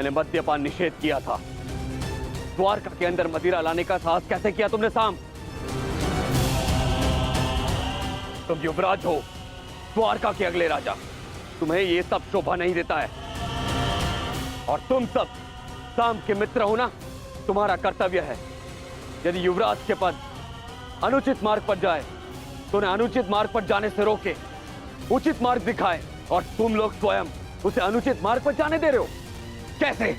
मैंने मद्यपान निषेध किया था। द्वारका के अंदर मदिरा लाने का साहस कैसे किया तुमने साम? तुम युवराज हो, द्वारका के अगले राजा, तुम्हें ये सब शोभा नहीं देता है। और तुम सब साम के मित्र हो ना, तुम्हारा कर्तव्य है यदि युवराज के पद अनुचित मार्ग पर जाए तो उन्हें अनुचित मार्ग पर जाने से रोके, उचित मार्ग दिखाए। और तुम लोग स्वयं उसे अनुचित मार्ग पर जाने दे रहे हो, कैसे?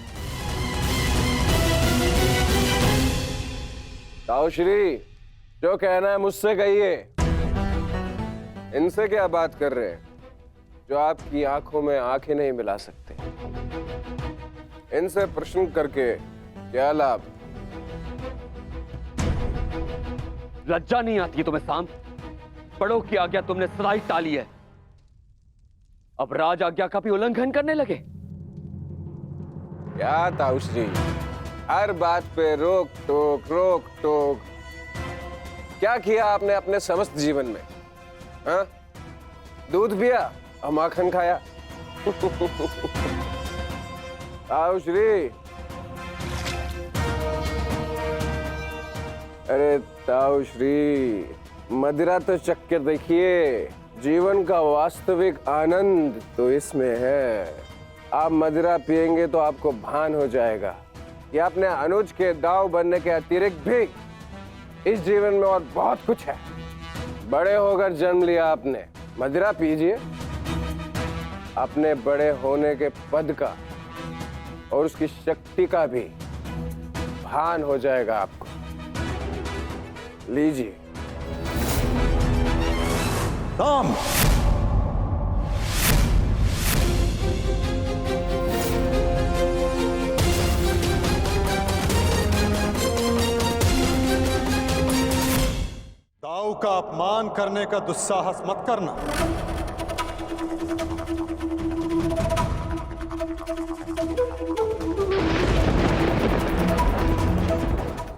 ताऊश्री, जो कहना है मुझसे कहिए। इनसे क्या बात कर रहे हैं जो आपकी आंखों में आंखें नहीं मिला सकते? इनसे प्रश्न करके क्या लाभ? लज्जा नहीं आती है तुम्हें साम? बड़ों की आज्ञा तुमने सदा ही टाली है, अब राज आज्ञा का भी उल्लंघन करने लगे। क्या ताऊश्री, हर बात पे रोक टोक। क्या किया आपने अपने समस्त जीवन में? हाँ? दूध पिया और माखन खाया। ताऊश्री, अरे ताऊश्री, मदिरा तो चक्कर देखिए, जीवन का वास्तविक आनंद तो इसमें है। आप मदिरा पिएंगे तो आपको भान हो जाएगा कि अपने अनुज के दाव बनने के अतिरिक्त भी इस जीवन में और बहुत कुछ है। बड़े होकर जन्म लिया आपने, मदिरा पीजिए। अपने बड़े होने के पद का और उसकी शक्ति का भी भान हो जाएगा आपको। लीजिए। साम, दाऊ का अपमान करने का दुस्साहस मत करना।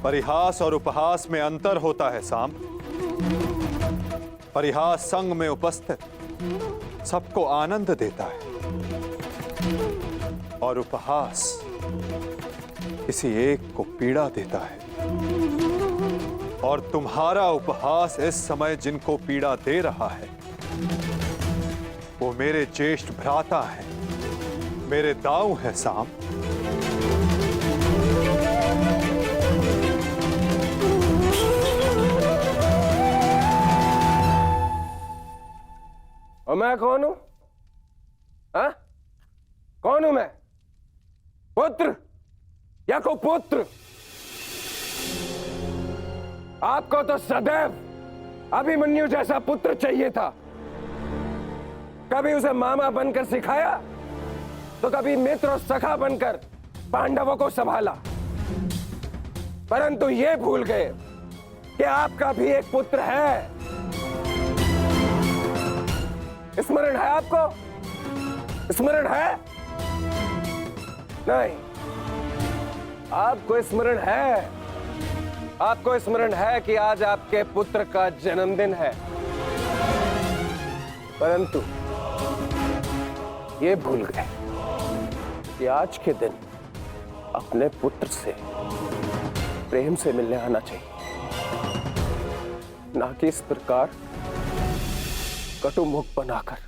परिहास और उपहास में अंतर होता है साम। परिहास संग में उपस्थित सबको आनंद देता है और उपहास किसी एक को पीड़ा देता है। और तुम्हारा उपहास इस समय जिनको पीड़ा दे रहा है वो मेरे ज्येष्ठ भ्राता हैं, मेरे दाऊ हैं साम। और मैं कौन हूं? हाँ? कौन हूं मैं? पुत्र या कुपुत्र? आपको तो सदैव अभिमन्यु जैसा पुत्र चाहिए था। कभी उसे मामा बनकर सिखाया तो कभी मित्र और सखा बनकर पांडवों को संभाला, परंतु ये भूल गए कि आपका भी एक पुत्र है। स्मरण है आपको? स्मरण है? नहीं, आपको स्मरण है। आपको स्मरण है कि आज आपके पुत्र का जन्मदिन है, परंतु ये भूल गए कि आज के दिन अपने पुत्र से प्रेम से मिलने आना चाहिए, ना कि इस प्रकार कटु मुख बनाकर।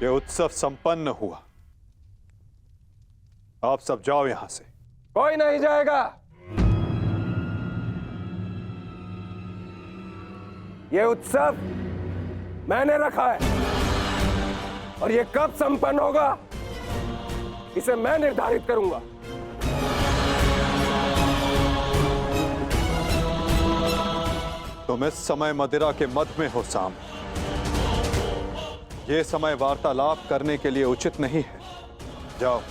ये उत्सव संपन्न हुआ, आप सब जाओ यहां से। कोई नहीं जाएगा। ये उत्सव मैंने रखा है और ये कब संपन्न होगा इसे मैं निर्धारित करूंगा। तुम इस समय मदिरा के मध में हो साम। ये समय वार्तालाप करने के लिए उचित नहीं है। जाओ,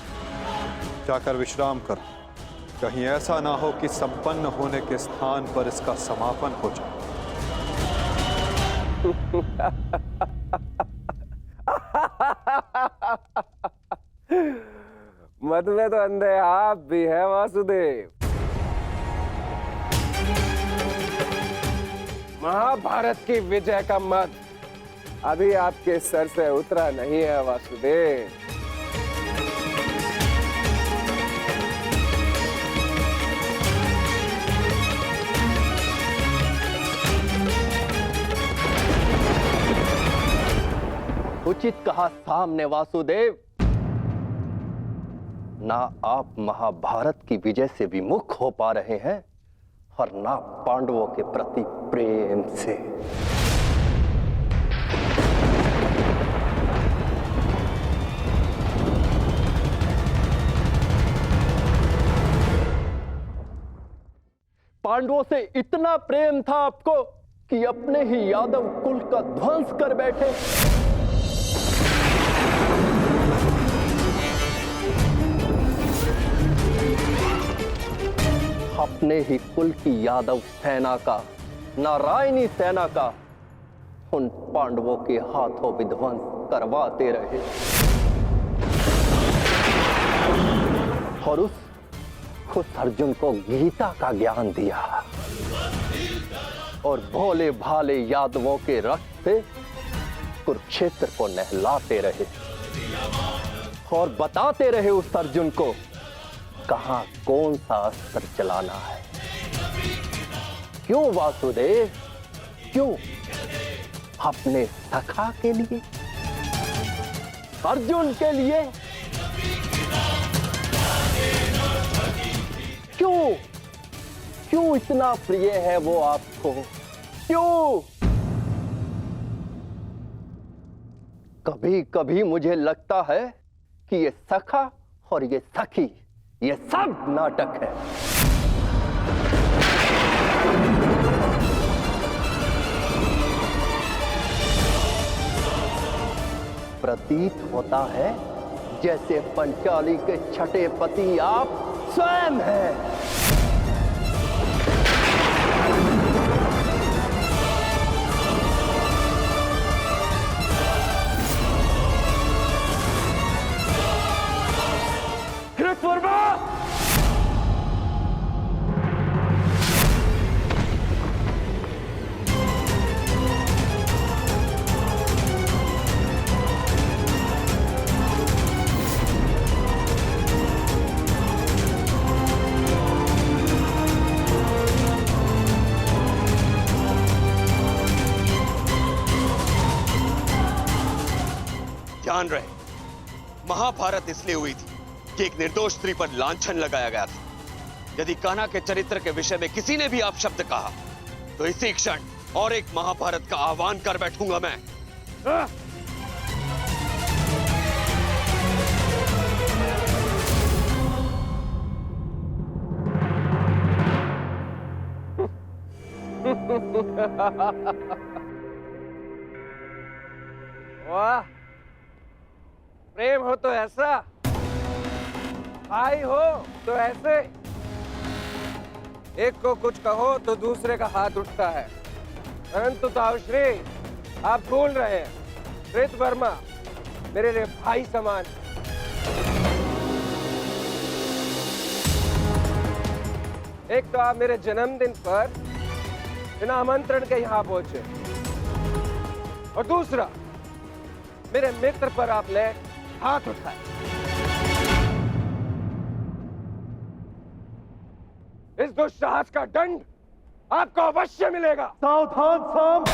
जाकर विश्राम करो। कहीं ऐसा ना हो कि संपन्न होने के स्थान पर इसका समापन हो जाए। मत में तो अंधे आप भी है वासुदेव। महाभारत की विजय का मद अभी आपके सर से उतरा नहीं है वासुदेव। उचित कहा सामने वासुदेव। ना आप महाभारत की विजय से विमुख हो पा रहे हैं और ना पांडवों के प्रति प्रेम से। पांडवों से इतना प्रेम था आपको कि अपने ही यादव कुल का ध्वंस कर बैठे। अपने ही कुल की यादव सेना का, नारायणी सेना का उन पांडवों के हाथों विध्वंस करवाते रहे और उस अर्जुन को गीता का ज्ञान दिया और भोले भाले यादवों के रक्त से कुरुक्षेत्र को नहलाते रहे और बताते रहे उस अर्जुन को कहां कौन सा अस्त्र चलाना है। क्यों वासुदेव, क्यों? अपने सखा के लिए, अर्जुन के लिए। क्यों इतना प्रिय है वो आपको? क्यों? कभी कभी मुझे लगता है कि ये सखा और ये सखी, ये सब नाटक है। प्रतीत होता है जैसे पंचाली के छठे पति आप स्वयं हैं। कृतवर्मा! ध्यान रहे, महाभारत इसलिए हुई थी कि एक निर्दोष स्त्री पर लांछन लगाया गया था। यदि कान्हा के चरित्र के विषय में किसी ने भी अपशब्द कहा तो इसी क्षण और एक महाभारत का आह्वान कर बैठूंगा मैं। वाह, प्रेम हो तो ऐसा, भाई हो तो ऐसे। एक को कुछ कहो तो दूसरे का हाथ उठता है, परंतु ताउश्री आप भूल रहे हैं, कृतवर्मा मेरे लिए भाई समान। एक तो आप मेरे जन्मदिन पर बिना आमंत्रण के यहां पहुंचे और दूसरा मेरे मित्र पर आपने हाथ उठाया। इस दुस्साहस का दंड आपको अवश्य मिलेगा। सावधान साम।